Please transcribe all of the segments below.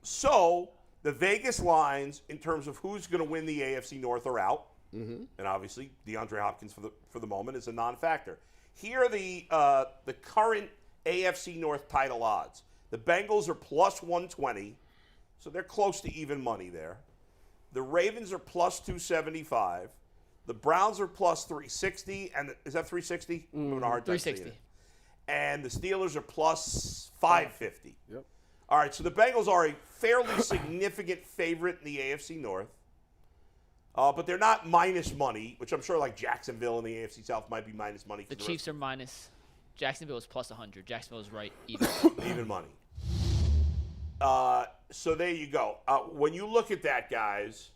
So the Vegas lines, in terms of who's going to win the AFC North, are out, and obviously DeAndre Hopkins for the moment is a non-factor. Here are the current AFC North title odds. The Bengals are plus 120, so they're close to even money there. The Ravens are plus 275. The Browns are plus 360, and is that 360? I'm having a hard time saying 360. it. And the Steelers are plus 550. Yep. All right, so the Bengals are a fairly significant favorite in the AFC North. But they're not minus money, which I'm sure like Jacksonville in the AFC South might be minus money. The Chiefs are minus. Jacksonville is plus 100. Jacksonville is right even. Even money. So there you go. When you look at that, guys,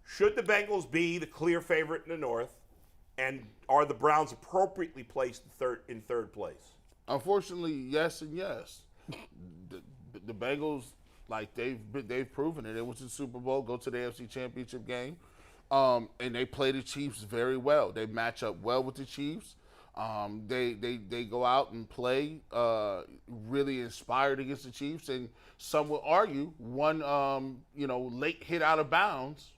should the Bengals be the clear favorite in the North? And are the Browns appropriately placed in third place? Unfortunately, yes and yes. The Bengals, like they've proven it. They went to the Super Bowl, go to the AFC Championship game, and they play the Chiefs very well. They match up well with the Chiefs. They go out and play really inspired against the Chiefs, and some would argue one late hit out of bounds.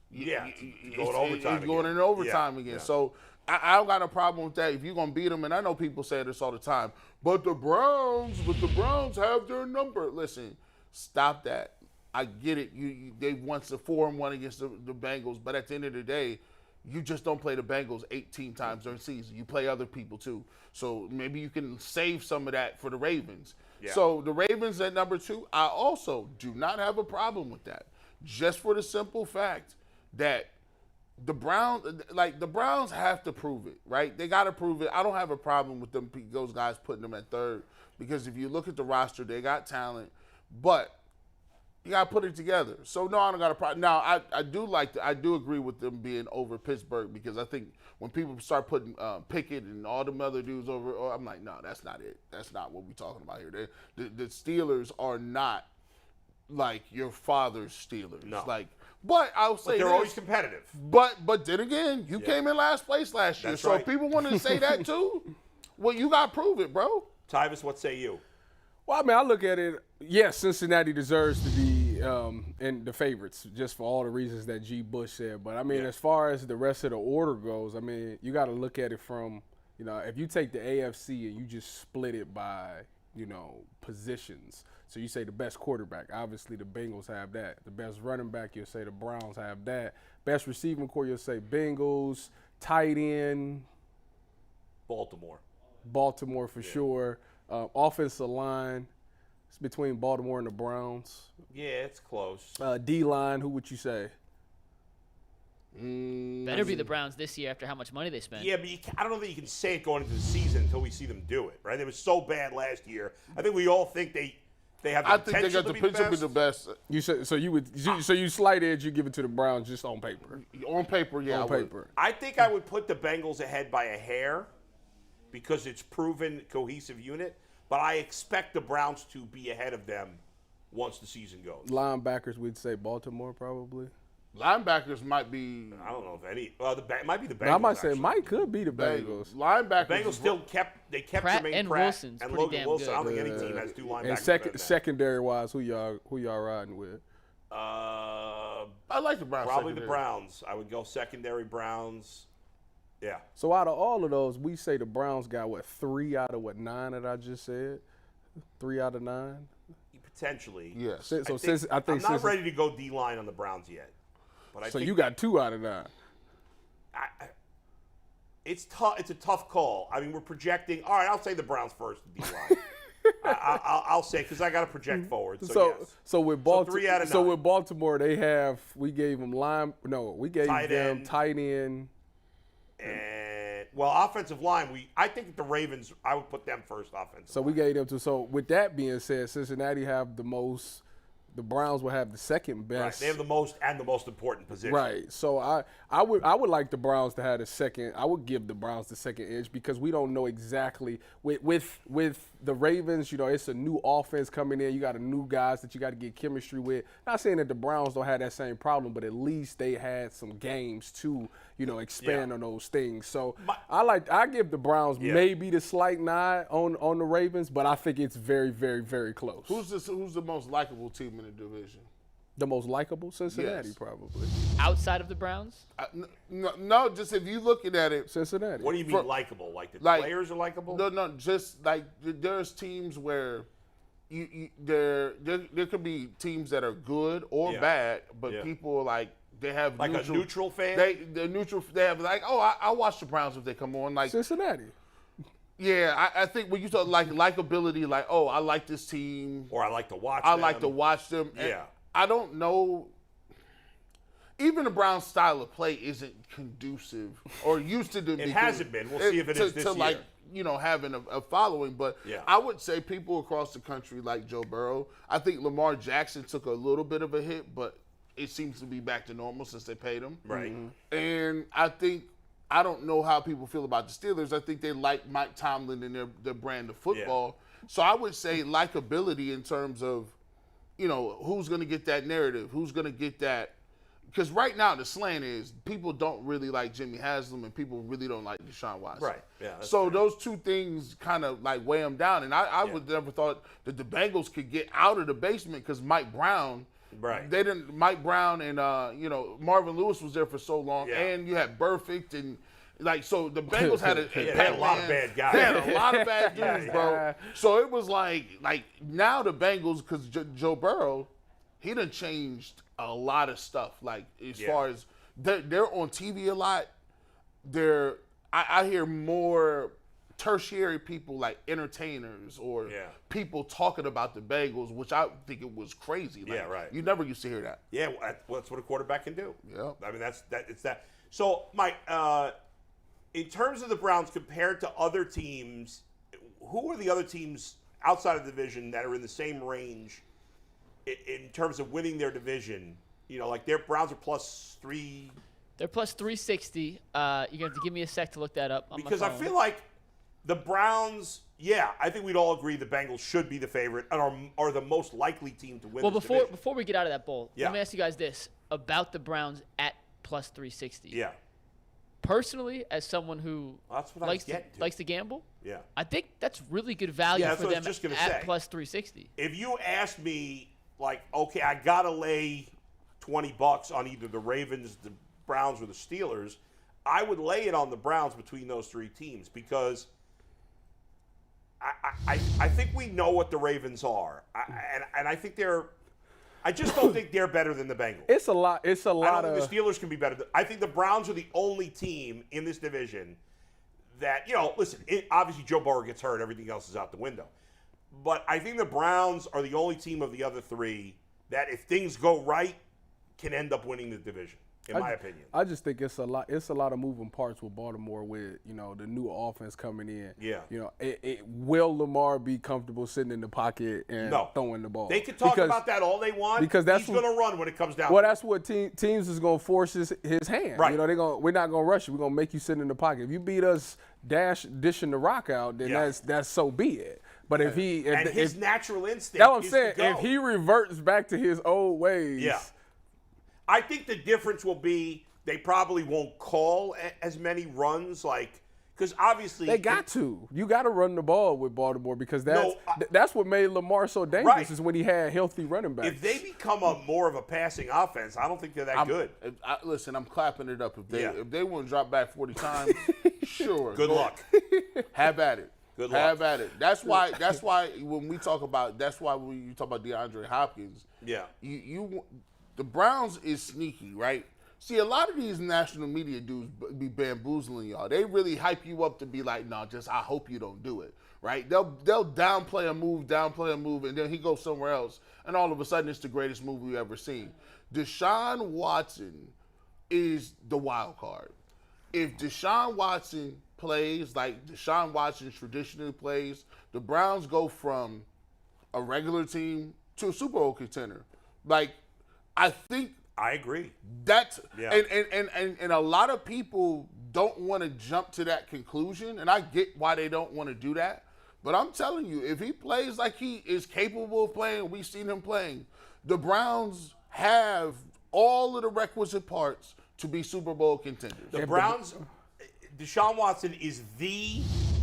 Yeah, It's overtime going again. in overtime Yeah, again. yeah. So I don't got a problem with that. If you're gonna beat them, and I know people say this all the time, but the Browns have their number. Listen, stop that. I get it. They've won the 4-1 against the Bengals, but at the end of the day, you just don't play the Bengals 18 times during the season. You play other people too. So maybe you can save some of that for the Ravens. Yeah. So the Ravens at number 2, I also do not have a problem with that. Just for the simple fact that the Browns have to prove it, right? They got to prove it. I don't have a problem with those guys putting them at third, because if you look at the roster, they got talent, but you got to put it together. So no, I don't got a problem. Now I do agree with them being over Pittsburgh, because I think when people start putting Pickett and all them other dudes over, I'm like, no, that's not it. That's not what we're talking about here. The Steelers are not like your father's Steelers. No. But I'll say they're this, always competitive. But then again, you came in last place last year. That's So right. if people want to say that too, well, you got to prove it, bro. Tyvis, what say you? Well, I mean, I look at it, yes, Cincinnati deserves to be in the favorites, just for all the reasons that G. Bush said. But, I mean, as far as the rest of the order goes, I mean, you got to look at it from, if you take the AFC and you just split it by, positions. So you say the best quarterback. Obviously, the Bengals have that. The best running back, you'll say the Browns have that. Best receiving core, you'll say Bengals. Tight end, Baltimore for sure. Offensive line, it's between Baltimore and the Browns. Yeah, it's close. D-line, who would you say? Better be the Browns this year after how much money they spent. Yeah, but I don't know that you can say it going into the season until we see them do it, right? It was so bad last year. I think we all think they have the I think they potential got the to be potential to be the best. You say, so you slight edge, you give it to the Browns just on paper. On paper, yeah. On paper. I think I would put the Bengals ahead by a hair because it's proven cohesive unit, but I expect the Browns to be ahead of them once the season goes. Linebackers, we'd say Baltimore probably. Linebackers might be. I don't know if any. Might be the Bengals. Now, I might say actually. Mike could be the Bengals. Linebackers. Bengals still kept Pratt Jermaine and Pratt Wilson's and pretty Logan damn Wilson. good. I don't think any team has two linebackers. And better than that. secondary wise, who y'all riding with? I like the Browns. Probably the secondary. Browns. I would go secondary Browns. Yeah. So out of all of those, we say the Browns got 3 out of 9 that I just said? 3 out of 9? Potentially. Yes. So I'm not ready to go D-line on the Browns yet. But I So think you got 2 out of 9. it's tough. It's a tough call. I mean, we're projecting. All right, I'll say the Browns first. D-line. I'll say because I got to project forward. So yes. So with 3 out of 9. So with Baltimore, we gave them Tight end. tight end. And offensive line. I think the Ravens. I would put them first offensive. So we gave them to. So with that being said, Cincinnati have the most the Browns will have the second Right. best. They have the most important position. Right. So I would like the Browns to have the second. I would give the Browns the second edge because we don't know exactly with the Ravens. You know, it's a new offense coming in. You got a new guys that you got to get chemistry with. Not saying that the Browns don't have that same problem, but at least they had some games to expand on those things. So I give the Browns maybe the slight nod on the Ravens, but I think it's very, very, very close. Who's the most likable team in the division? The most likable? Cincinnati, Yes. probably. Outside of the Browns? No, just if you looking at it. Cincinnati. What do you mean likable? Like the players are likable? No, just like there's teams where there could be teams that are good or bad, but people like they have like a neutral fan. They're neutral. They have like, I watch the Browns if they come on. Like Cincinnati. Yeah, I think when you talk like likability, like I like this team, or I like to watch. I like to watch them. And Yeah. I don't know. Even the Browns' style of play isn't conducive or used to be. It hasn't been. We'll see if it is this year. Like, having a following. But Yeah. I would say people across the country like Joe Burrow. I think Lamar Jackson took a little bit of a hit, but it seems to be back to normal since they paid him. Right. And I don't know how people feel about the Steelers. I think they like Mike Tomlin and their brand of football. So I would say likability in terms of, who's going to get that narrative, who's going to get that. Because right now the slant is people don't really like Jimmy Haslam and people really don't like Deshaun Watson. Right. Yeah. that's So fair. those two things kind of like weigh them down. And I would never thought that the Bengals could get out of the basement because Mike Brown. Right. They didn't. Mike Brown and Marvin Lewis was there for so long, Yeah. and you had Burfict and so the Bengals had they had a lot of bad guys. They had a lot of bad dudes, Yeah. bro. So it was like now the Bengals, because Joe Burrow, he done changed a lot of stuff. Like as far as they're on TV a lot. I hear more tertiary people like entertainers or people talking about the Bengals, which I think it was crazy. Like, Yeah, right. You never used to hear that. Yeah, well, that's what a quarterback can do. Yeah. I mean, it's that. So, Mike, in terms of the Browns compared to other teams, who are the other teams outside of the division that are in the same range in terms of winning their division? Like their Browns are +3. They're plus 360. You're going to have to give me a sec to look that up on Because my I phone. feel like the Browns, I think we'd all agree the Bengals should be the favorite and are the most likely team to win Well, this division. before we get out of that bowl, Yeah. let me ask you guys this about the Browns at plus 360. Yeah. Personally, as someone who That's what I likes get to. likes to gamble, Yeah. I think that's really good value Yeah, that's for what I was them just gonna at say. plus 360. If you asked me, like, okay, I got to lay $20 on either the Ravens, the Browns, or the Steelers, I would lay it on the Browns between those three teams because I think we know what the Ravens are. And I think I just don't think they're better than the Bengals. It's a lot. It's a I lot don't of. think the Steelers can be better. I think the Browns are the only team in this division that, listen, obviously Joe Burrow gets hurt. Everything else is out the window. But I think the Browns are the only team of the other three that, if things go right, can end up winning the division, in my opinion. I just think it's a lot. It's a lot of moving parts with Baltimore with the new offense coming in. Yeah. Will Lamar be comfortable sitting in the pocket and throwing the ball? They can talk about that all they want. Because he's going to run when it comes down. Well, to that's what teams is going to force his hand. Right. We're not going to rush you. We're going to make you sit in the pocket. If you beat us dishing the rock out, then that's so be it. But if his natural instinct. That's what I'm is saying. to go. If he reverts back to his old ways. Yeah. I think the difference will be they probably won't call as many runs, because obviously They got to. You got to run the ball with Baltimore because that's what made Lamar so dangerous Right. is when he had healthy running backs. If they become more of a passing offense, I don't think they're that good. Listen, I'm clapping it up. If they want to drop back 40 times, sure. Good luck. Have at it. Good luck. Have at it. That's why when you talk about DeAndre Hopkins, the Browns is sneaky, right? See, a lot of these national media dudes be bamboozling y'all. They really hype you up to be like, no, just I hope you don't do it, right? They'll downplay a move, and then he goes somewhere else, and all of a sudden it's the greatest move we've ever seen. Deshaun Watson is the wild card. If Deshaun Watson plays like Deshaun Watson traditionally plays, the Browns go from a regular team to a Super Bowl contender. Like, I think I agree. that's Yeah. and a lot of people don't want to jump to that conclusion, and I get why they don't want to do that. But I'm telling you, if he plays like he is capable of playing, we've seen him playing, the Browns have all of the requisite parts to be Super Bowl contenders. The Browns, Deshaun Watson is the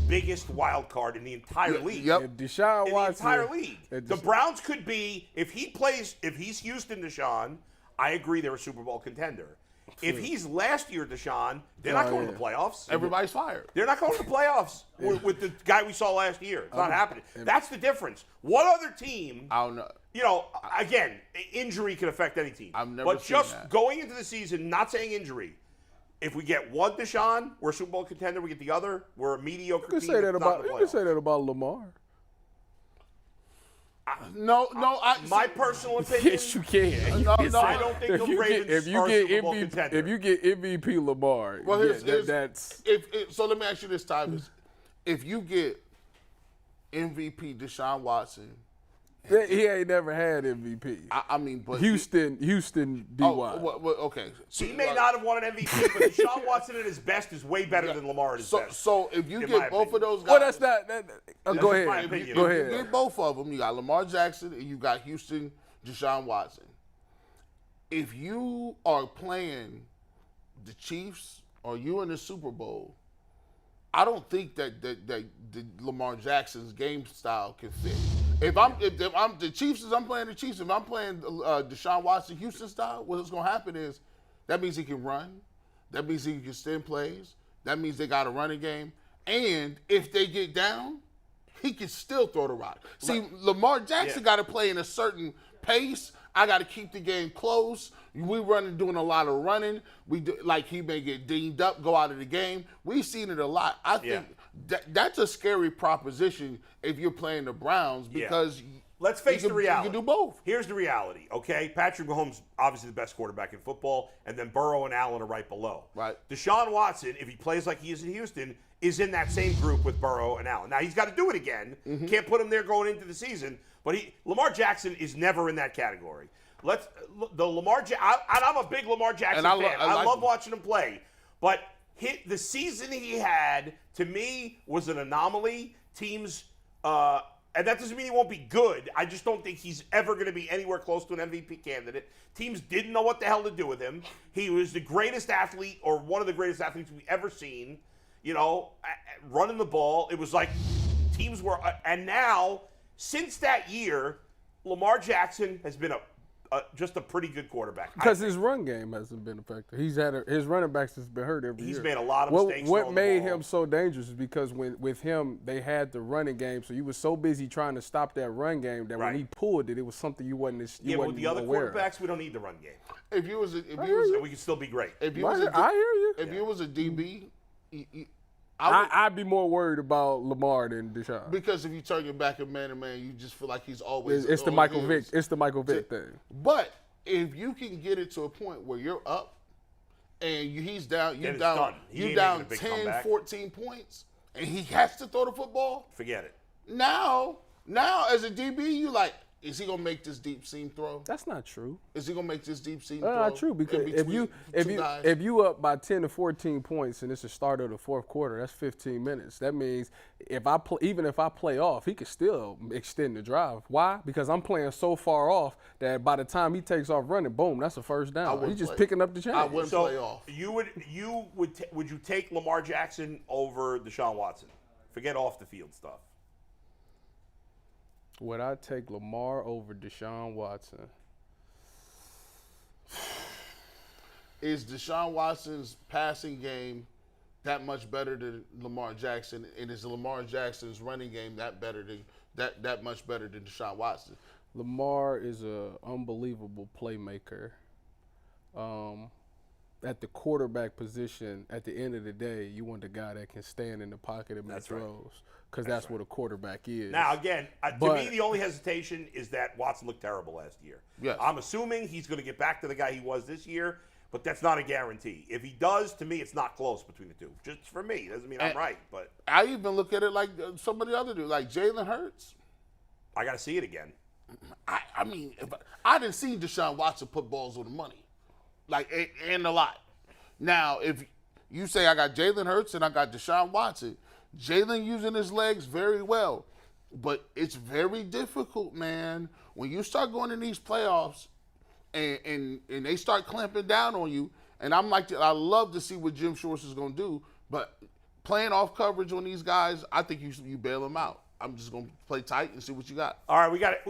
biggest wild card in the entire league. Yep. If Deshaun In the Watson, entire league. The Browns could be, if he's Houston Deshaun, I agree they're a Super Bowl contender. If he's last year Deshaun, they're not going to the playoffs. Everybody's fired. They're not going to the playoffs with the guy we saw last year. It's not happening. That's the difference. What other team, I don't know. Again, injury can affect any team. I've never But seen just that. going into the season, not saying injury, if we get one Deshaun, we're a Super Bowl contender. We get the other, we're a mediocre you team. can say that that's not in about the you can playoffs. say that about Lamar. No, My personal opinion. Yes, you can. No, You can no, say I don't think if the you Ravens get, if you are a get Super Bowl MVP, contender. if you get MVP Lamar, Well, here's- that's so let me ask you this, Tyvus. If you get MVP Deshaun Watson, he ain't never had MVP. I mean, but Houston, DY. Okay. So, He may not have won an MVP, but Deshaun Watson at his best is way better than Lamar at his best. So if you in get my both opinion. of those guys, Well, that's not. Go just my ahead. opinion. Go if you ahead. get both of them, you got Lamar Jackson and you got Houston Deshaun Watson. If you are playing the Chiefs or you in the Super Bowl, I don't think that Lamar Jackson's game style can fit. If I'm the Chiefs, I'm playing the Chiefs. If I'm playing Deshaun Watson Houston style, what's going to happen is that means he can run. That means he can extend plays. That means they got a running game. And if they get down, he can still throw the rock. See, Lamar Jackson got to play in a certain pace. I got to keep the game close. We doing a lot of running. Like he may get dinged up, go out of the game. We've seen it a lot. I think that's a scary proposition if you're playing the Browns because Let's face the reality. You can do both. Here's the reality, okay? Patrick Mahomes, obviously the best quarterback in football, and then Burrow and Allen are right below. Right. Deshaun Watson, if he plays like he is in Houston, is in that same group with Burrow and Allen. Now, he's got to do it again. Can't put him there going into the season, but Lamar Jackson is never in that category. And I'm a big Lamar Jackson fan. I love watching him play. But the season he had, to me, was an anomaly. Teams, and that doesn't mean he won't be good. I just don't think he's ever going to be anywhere close to an MVP candidate. Teams didn't know what the hell to do with him. He was the greatest athlete, or one of the greatest athletes we've ever seen, running the ball. It was like teams were, and now, since that year, Lamar Jackson has been just a pretty good quarterback. Because his run game hasn't been effective. His running backs has been hurt every year. He's made a lot of mistakes. What throwing the made ball. him so dangerous is because with him, they had the running game, so you was so busy trying to stop that run game that when he pulled it, it was something you wasn't but with the other aware of. quarterbacks, we don't need the run game. If you was We can still be great. I hear you. If you was a DB, I'd be more worried about Lamar than Deshaun. because if you turn your back at man to man, you just feel like he's always. It's the on Michael his. Vick. It's the Michael Vick thing. But if you can get it to a point where you're up and he's down, Then it's done. He ain't making a big 10, comeback. 14 points, and he has to throw the football. Forget it. Now as a DB, you like, is he gonna make this deep seam throw? That's not true. Is he gonna make this deep seam That's throw? not true because in between two guys? if you up by 10 to 14 points and it's the start of the fourth quarter, that's 15 minutes. That means even if I play off, he could still extend the drive. Why? Because I'm playing so far off that by the time he takes off running, boom, that's a first down. wouldn't He's just play. picking up the chain. I wouldn't So play off. would you take Lamar Jackson over Deshaun Watson? Forget off the field stuff. Would I take Lamar over Deshaun Watson? Is Deshaun Watson's passing game that much better than Lamar Jackson, and is Lamar Jackson's running game that much better than Deshaun Watson? Lamar is an unbelievable playmaker. At the quarterback position, at the end of the day, you want the guy that can stand in the pocket and make That's right. throws, because that's what a quarterback is. Now, again, to But- me, the only hesitation is that Watson looked terrible last year. Yes. I'm assuming he's going to get back to the guy he was this year, but that's not a guarantee. If he does, to me, it's not close between the two. Just for me. Doesn't mean I'm right, but I even look at it like some of the other dudes, like Jalen Hurts. I got to see it again. I mean, I didn't see Deshaun Watson put balls on the money, like, and a lot. Now, if you say I got Jalen Hurts and I got Deshaun Watson, Jalen using his legs very well, but it's very difficult, man. When you start going in these playoffs and they start clamping down on you, and I love to see what Jim Schwartz is going to do, but playing off coverage on these guys, I think you bail them out. I'm just going to play tight and see what you got. All right, we got it.